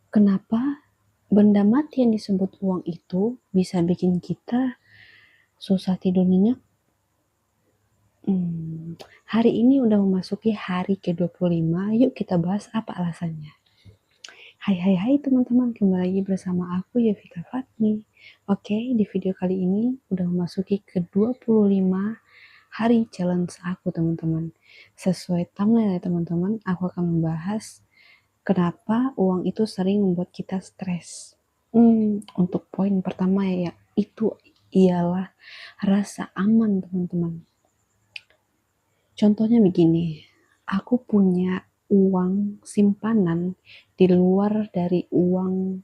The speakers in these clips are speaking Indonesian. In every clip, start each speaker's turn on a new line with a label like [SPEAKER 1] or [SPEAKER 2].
[SPEAKER 1] Kenapa benda mati yang disebut uang itu bisa bikin kita susah tidur nyenyak? Hari ini udah memasuki hari ke-25, yuk kita bahas apa alasannya. Hai teman-teman, kembali lagi bersama aku Yevita Fatmi. Oke, di video kali ini udah memasuki ke-25 hari challenge aku teman-teman. Sesuai thumbnail ya teman-teman, aku akan membahas kenapa uang itu sering membuat kita stres. Untuk poin pertama ya, itu ialah rasa aman teman-teman. Contohnya begini, aku punya uang simpanan di luar dari uang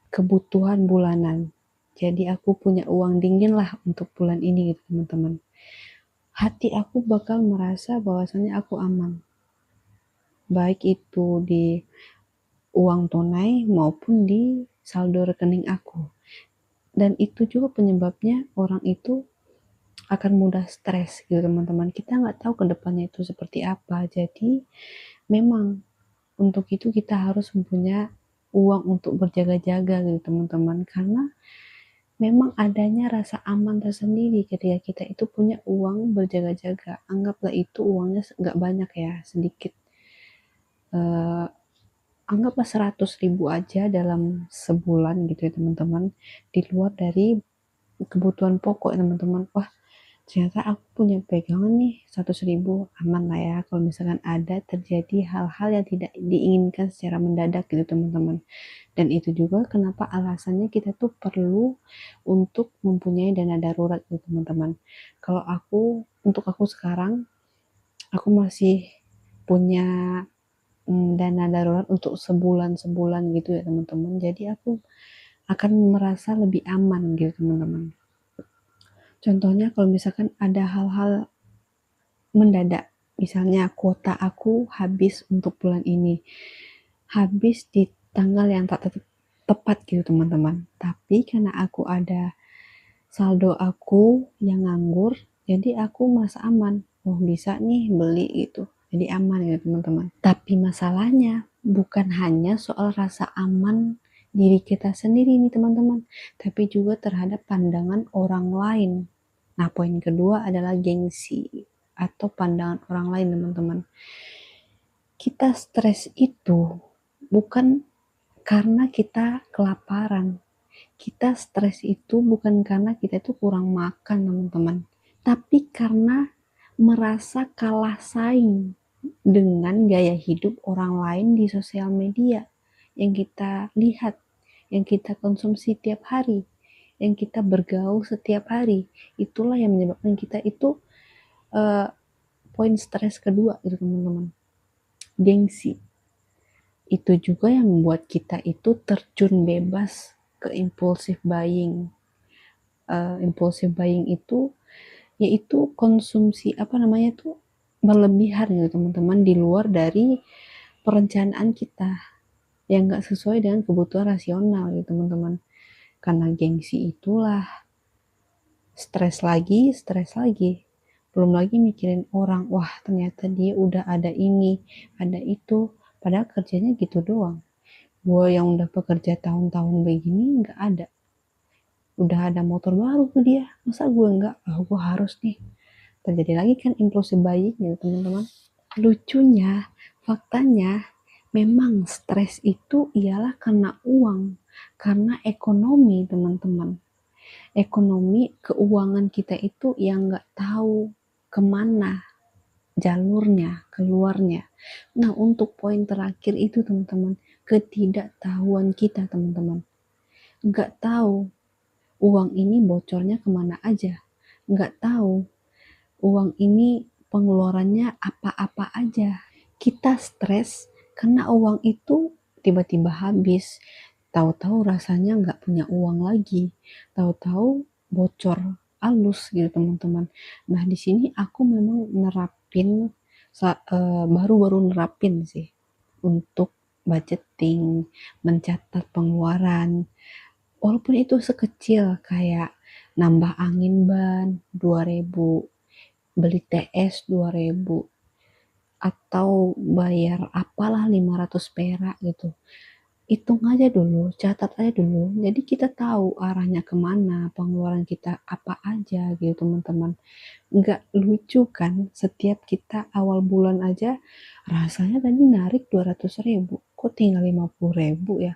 [SPEAKER 1] kebutuhan bulanan. Jadi aku punya uang dingin lah untuk bulan ini gitu teman-teman. Hati aku bakal merasa bahwasannya aku aman. Baik itu di uang tunai maupun di saldo rekening aku. Dan itu juga penyebabnya orang itu akan mudah stres gitu teman-teman. Kita nggak tahu ke depannya itu seperti apa. Jadi memang untuk itu kita harus mempunyai uang untuk berjaga-jaga gitu teman-teman. Karena memang adanya rasa aman tersendiri ketika kita itu punya uang berjaga-jaga. Anggaplah itu uangnya nggak banyak ya, sedikit. Uh, Anggaplah 100.000 aja dalam sebulan gitu ya teman-teman. Di luar dari kebutuhan pokok ya teman-teman. Wah, ternyata aku punya pegangan nih 100.000, aman lah ya kalau misalkan ada terjadi hal-hal yang tidak diinginkan secara mendadak gitu teman-teman. Dan itu juga kenapa alasannya kita tuh perlu untuk mempunyai dana darurat gitu teman-teman. Kalau untuk aku sekarang, aku masih punya dana darurat untuk sebulan gitu ya teman-teman. Jadi aku akan merasa lebih aman gitu teman-teman. Contohnya kalau misalkan ada hal-hal mendadak, misalnya kuota aku habis untuk bulan ini, habis di tanggal yang tak tepat gitu teman-teman. Tapi karena aku ada saldo aku yang nganggur, jadi aku merasa aman. Oh bisa nih beli gitu, jadi aman gitu teman-teman. Tapi masalahnya bukan hanya soal rasa aman diri kita sendiri nih teman-teman, tapi juga terhadap pandangan orang lain. Nah, poin kedua adalah gengsi atau pandangan orang lain, teman-teman. Kita stres itu bukan karena kita kelaparan. Kita stres itu bukan karena kita itu kurang makan, teman-teman. Tapi karena merasa kalah saing dengan gaya hidup orang lain di sosial media yang kita lihat, yang kita konsumsi tiap hari, yang kita bergaul setiap hari. Itulah yang menyebabkan kita itu uh, poin stres kedua gitu teman-teman, gengsi. Itu juga yang membuat kita itu terjun bebas ke impulsive buying. Impulsive buying itu yaitu konsumsi tuh berlebihan gitu teman-teman, di luar dari perencanaan kita yang gak sesuai dengan kebutuhan rasional gitu teman-teman. Karena gengsi itulah stres lagi. Belum lagi mikirin orang, wah ternyata dia udah ada ini, ada itu, padahal kerjanya gitu doang. Gue yang udah bekerja tahun-tahun begini nggak ada. Udah ada motor baru tuh dia, masa gue nggak? Gue harus nih. Terjadi lagi kan impulsif buying gitu teman-teman. Lucunya, faktanya, memang stres itu ialah karena uang, karena ekonomi teman-teman. Ekonomi keuangan kita itu yang nggak tahu kemana jalurnya, keluarnya. Nah, untuk poin terakhir itu teman-teman, ketidaktahuan kita teman-teman. Nggak tahu uang ini bocornya kemana aja. Nggak tahu uang ini pengeluarannya apa-apa aja. Kita stres karena uang itu tiba-tiba habis. Tahu-tahu rasanya nggak punya uang lagi. Tahu-tahu bocor halus gitu teman-teman. Nah di sini aku memang nerapin baru-baru nerapin sih untuk budgeting, mencatat pengeluaran. Walaupun itu sekecil kayak nambah angin ban 2.000, beli TS 2.000, atau bayar apalah 500 perak gitu. hitung aja dulu, catat aja dulu. Jadi kita tahu arahnya kemana, pengeluaran kita apa aja gitu teman-teman. Nggak lucu kan, setiap kita awal bulan aja rasanya tadi narik 200.000, kok tinggal 50.000 ya.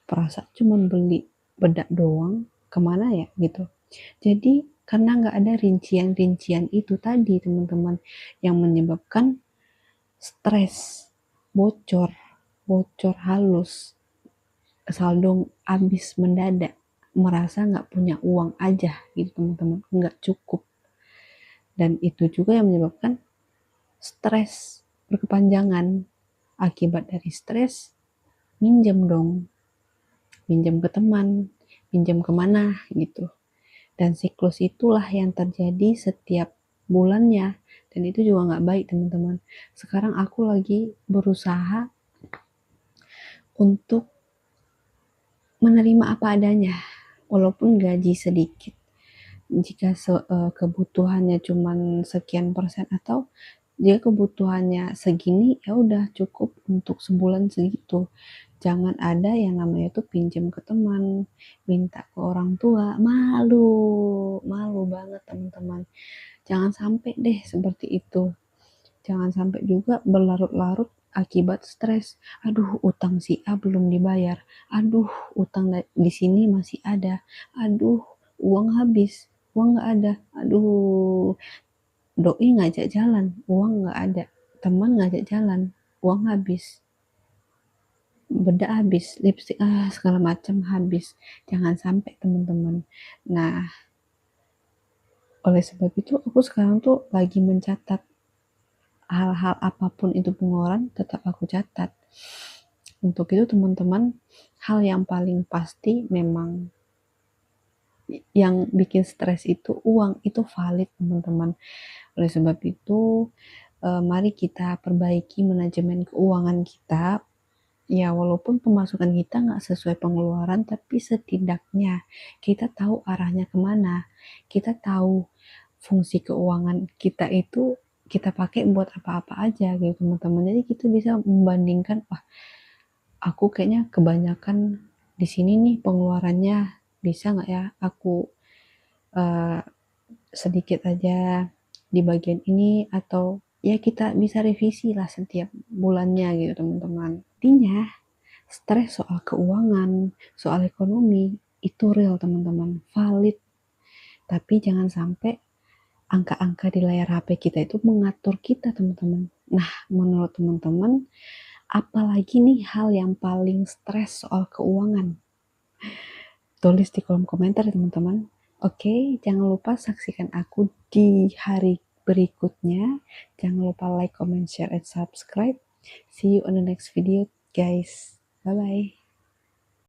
[SPEAKER 1] Perasaan cuma beli bedak doang, kemana ya gitu. Jadi karena nggak ada rincian-rincian itu tadi teman-teman yang menyebabkan stres, bocor, bocor halus, saldo habis mendadak, merasa nggak punya uang aja gitu teman-teman, nggak cukup. Dan itu juga yang menyebabkan stres berkepanjangan. Akibat dari stres, minjem dong, minjem ke teman, minjem kemana gitu. Dan siklus itulah yang terjadi setiap bulannya. Dan itu juga nggak baik teman-teman. Sekarang aku lagi berusaha untuk menerima apa adanya, walaupun gaji sedikit. Jika kebutuhannya cuma sekian persen atau jika kebutuhannya segini ya udah cukup untuk sebulan segitu. Jangan ada yang namanya tuh pinjam ke teman, minta ke orang tua, malu, malu banget teman-teman. Jangan sampai deh seperti itu. Jangan sampai juga berlarut-larut akibat stres. Aduh, utang si A belum dibayar. Aduh, utang di sini masih ada. Aduh, uang habis. Uang nggak ada. Aduh, doi ngajak jalan. Uang nggak ada. Teman ngajak jalan. Uang habis. Bedak habis. Lipstick segala macam habis. Jangan sampai teman-teman. Nah, oleh sebab itu aku sekarang tuh lagi mencatat hal-hal apapun itu pengeluaran tetap aku catat. Untuk itu teman-teman, hal yang paling pasti memang yang bikin stres itu uang, itu valid teman-teman. Oleh sebab itu mari kita perbaiki manajemen keuangan kita. Ya walaupun pemasukan kita nggak sesuai pengeluaran, tapi setidaknya kita tahu arahnya kemana. Kita tahu fungsi keuangan kita itu kita pakai buat apa-apa aja gitu teman-teman. Jadi kita bisa membandingkan, wah aku kayaknya kebanyakan di sini nih pengeluarannya, bisa nggak ya aku uh, sedikit aja di bagian ini, atau ya kita bisa revisi lah setiap bulannya gitu teman-teman. Intinya stres soal keuangan, soal ekonomi itu real teman-teman, valid. Tapi jangan sampai angka-angka di layar HP kita itu mengatur kita teman-teman. Nah, menurut teman-teman, apalagi nih hal yang paling stres soal keuangan? Tulis di kolom komentar ya teman-teman. Oke, jangan lupa saksikan aku di hari berikutnya. Jangan lupa like, comment, share, and subscribe. See you on the next video, guys. Bye-bye.